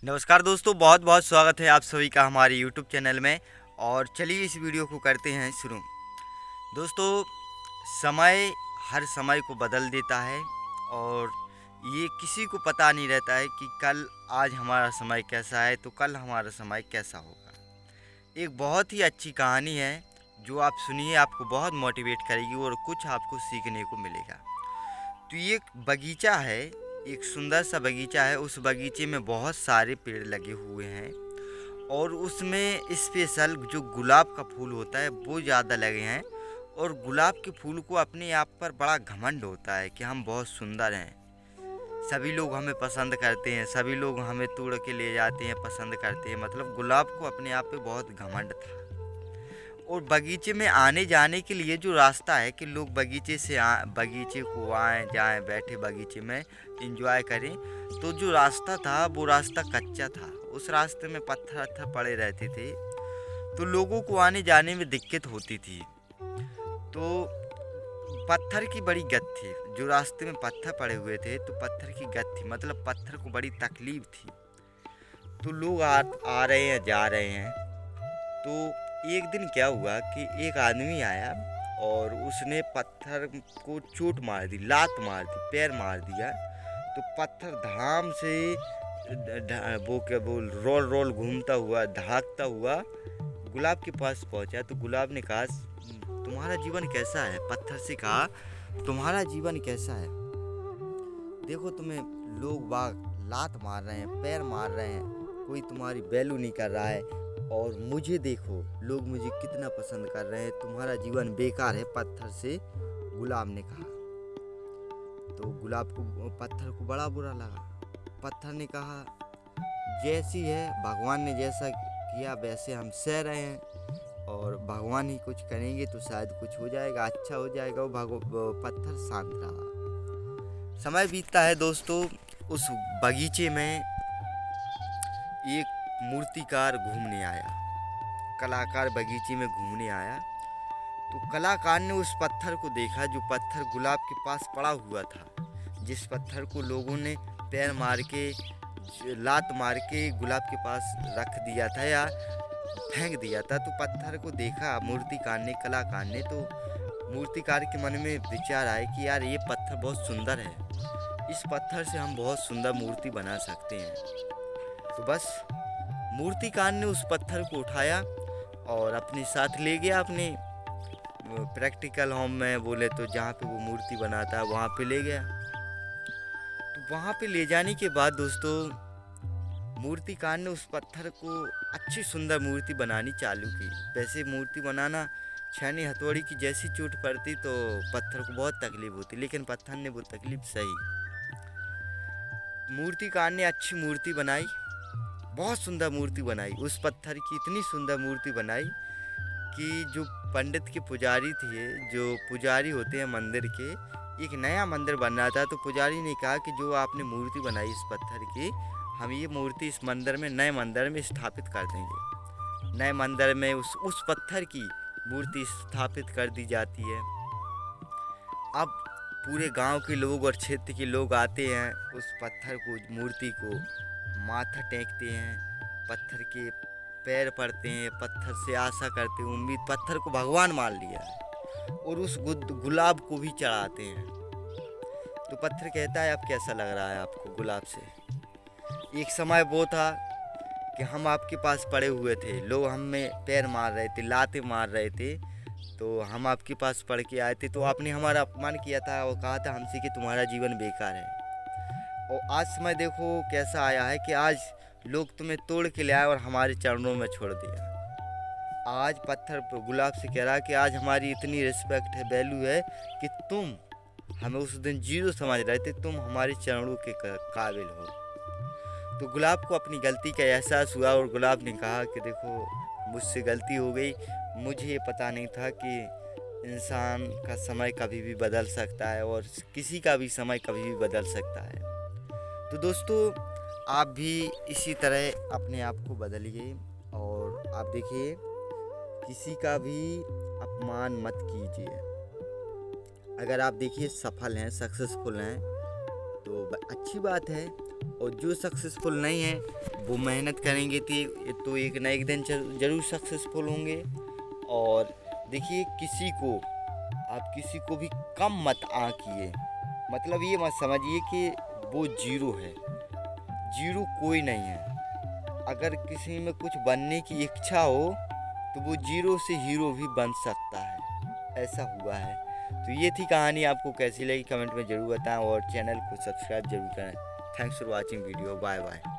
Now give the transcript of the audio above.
नमस्कार दोस्तों, बहुत बहुत स्वागत है आप सभी का हमारे यूट्यूब चैनल में। और चलिए इस वीडियो को करते हैं शुरू। दोस्तों, समय हर समय को बदल देता है और ये किसी को पता नहीं रहता है कि कल आज हमारा समय कैसा है तो कल हमारा समय कैसा होगा। एक बहुत ही अच्छी कहानी है जो आप सुनिए, आपको बहुत मोटिवेट करेगी और कुछ आपको सीखने को मिलेगा। तो ये एक बगीचा है, एक सुंदर सा बगीचा है। उस बगीचे में बहुत सारे पेड़ लगे हुए हैं और उसमें स्पेशल जो गुलाब का फूल होता है वो ज़्यादा लगे हैं। और गुलाब के फूल को अपने आप पर बड़ा घमंड होता है कि हम बहुत सुंदर हैं, सभी लोग हमें पसंद करते हैं, सभी लोग हमें तोड़ के ले जाते हैं, पसंद करते हैं। मतलब गुलाब को अपने आप पे बहुत घमंड था। और बगीचे में आने जाने के लिए जो रास्ता है कि लोग बगीचे से बगीचे को आएँ जाएँ, बैठे बगीचे में एंजॉय करें, तो जो रास्ता था वो रास्ता कच्चा था। उस रास्ते में पत्थर वत्थर पड़े रहते थे, तो लोगों को आने जाने में दिक्कत होती थी। तो पत्थर की बड़ी गत थी, जो रास्ते में पत्थर पड़े हुए थे तो पत्थर की गत थी, मतलब पत्थर को बड़ी तकलीफ थी। तो लोग आ रहे हैं, जा रहे हैं। तो एक दिन क्या हुआ कि एक आदमी आया और उसने पत्थर को चोट मार दी, लात मार दी, पैर मार दिया। तो पत्थर धड़ाम से वो क्या बोल रोल रोल घूमता हुआ, धड़कता हुआ गुलाब के पास पहुंचा। तो गुलाब ने कहा, तुम्हारा जीवन कैसा है? पत्थर से कहा, तुम्हारा जीवन कैसा है? देखो, तुम्हें लोग बाग लात मार रहे हैं, पैर मार रहे हैं, कोई तुम्हारी वैल्यू नहीं कर रहा है। और मुझे देखो, लोग मुझे कितना पसंद कर रहे हैं, तुम्हारा जीवन बेकार है, पत्थर से गुलाब ने कहा। तो गुलाब को, पत्थर को बड़ा बुरा लगा। पत्थर ने कहा, जैसी है भगवान ने जैसा किया वैसे हम सह रहे हैं, और भगवान ही कुछ करेंगे तो शायद कुछ हो जाएगा, अच्छा हो जाएगा। वो पत्थर शांत रहा। समय बीतता है दोस्तों। उस बगीचे में एक मूर्तिकार घूमने आया, कलाकार बगीचे में घूमने आया। तो कलाकार ने उस पत्थर को देखा जो पत्थर गुलाब के पास पड़ा हुआ था, जिस पत्थर को लोगों ने पैर मार के, लात मार के गुलाब के पास रख दिया था या फेंक दिया था। तो पत्थर को देखा मूर्तिकार ने, कलाकार ने। तो मूर्तिकार के मन में विचार आए कि यार, ये पत्थर बहुत सुंदर है, इस पत्थर से हम बहुत सुंदर मूर्ति बना सकते हैं। तो बस मूर्तिकार ने उस पत्थर को उठाया और अपने साथ ले गया, अपने प्रैक्टिकल होम में बोले तो जहाँ पे वो मूर्ति बनाता है वहाँ पे ले गया। तो वहाँ पे ले जाने के बाद दोस्तों, मूर्तिकार ने उस पत्थर को अच्छी सुंदर मूर्ति बनानी चालू की। वैसे मूर्ति बनाना, छेनी हथौड़ी की जैसी चोट पड़ती तो पत्थर को बहुत तकलीफ होती, लेकिन पत्थर ने वो तकलीफ सही। मूर्तिकार ने अच्छी मूर्ति बनाई, बहुत सुंदर मूर्ति बनाई। उस पत्थर की इतनी सुंदर मूर्ति बनाई कि जो पंडित के पुजारी थे, जो पुजारी होते हैं मंदिर के, एक नया मंदिर बन रहा था। तो पुजारी ने कहा कि जो आपने मूर्ति बनाई इस पत्थर की, हम ये मूर्ति इस मंदिर में, नए मंदिर में स्थापित कर देंगे। नए मंदिर में उस पत्थर की मूर्ति स्थापित कर दी जाती है। अब पूरे गांव के लोग और क्षेत्र के लोग आते हैं, उस पत्थर को, मूर्ति को माथा टेकते हैं, पत्थर के पैर पड़ते हैं, पत्थर से आशा करते हैं, उम्मीद, पत्थर को भगवान मान लिया है। और उस गुलाब को भी चढ़ाते हैं। तो पत्थर कहता है, अब कैसा लग रहा है आपको गुलाब से? एक समय वो था कि हम आपके पास पड़े हुए थे, लोग हमें पैर मार रहे थे, लाते मार रहे थे, तो हम आपके पास पढ़ के आए थे, तो आपने हमारा अपमान किया था और कहा था हमसे कि तुम्हारा जीवन बेकार है। और आज समय देखो कैसा आया है कि आज लोग तुम्हें तोड़ के ले आए और हमारे चरणों में छोड़ दिया। आज पत्थर गुलाब से कह रहा है कि आज हमारी इतनी रिस्पेक्ट है, वैल्यू है कि तुम हमें उस दिन जीरो समझ रहे थे, तुम हमारे चरणों के काबिल हो। तो गुलाब को अपनी गलती का एहसास हुआ और गुलाब ने कहा कि देखो, मुझसे गलती हो गई, मुझे ये पता नहीं था कि इंसान का समय कभी भी बदल सकता है और किसी का भी समय कभी भी बदल सकता है। तो दोस्तों, आप भी इसी तरह अपने आप को बदलिए और आप देखिए, किसी का भी अपमान मत कीजिए। अगर आप देखिए सफल हैं, सक्सेसफुल हैं, तो अच्छी बात है। और जो सक्सेसफुल नहीं है वो मेहनत करेंगे तो एक ना एक दिन ज़रूर सक्सेसफुल होंगे। और देखिए, आप किसी को भी कम मत आंकिए। मतलब ये मत समझिए कि वो जीरो है। जीरो कोई नहीं है। अगर किसी में कुछ बनने की इच्छा हो तो वो जीरो से हीरो भी बन सकता है। ऐसा हुआ है। तो ये थी कहानी। आपको कैसी लगी कमेंट में ज़रूर बताएं और चैनल को सब्सक्राइब जरूर करें। Thanks for watching video. Bye bye.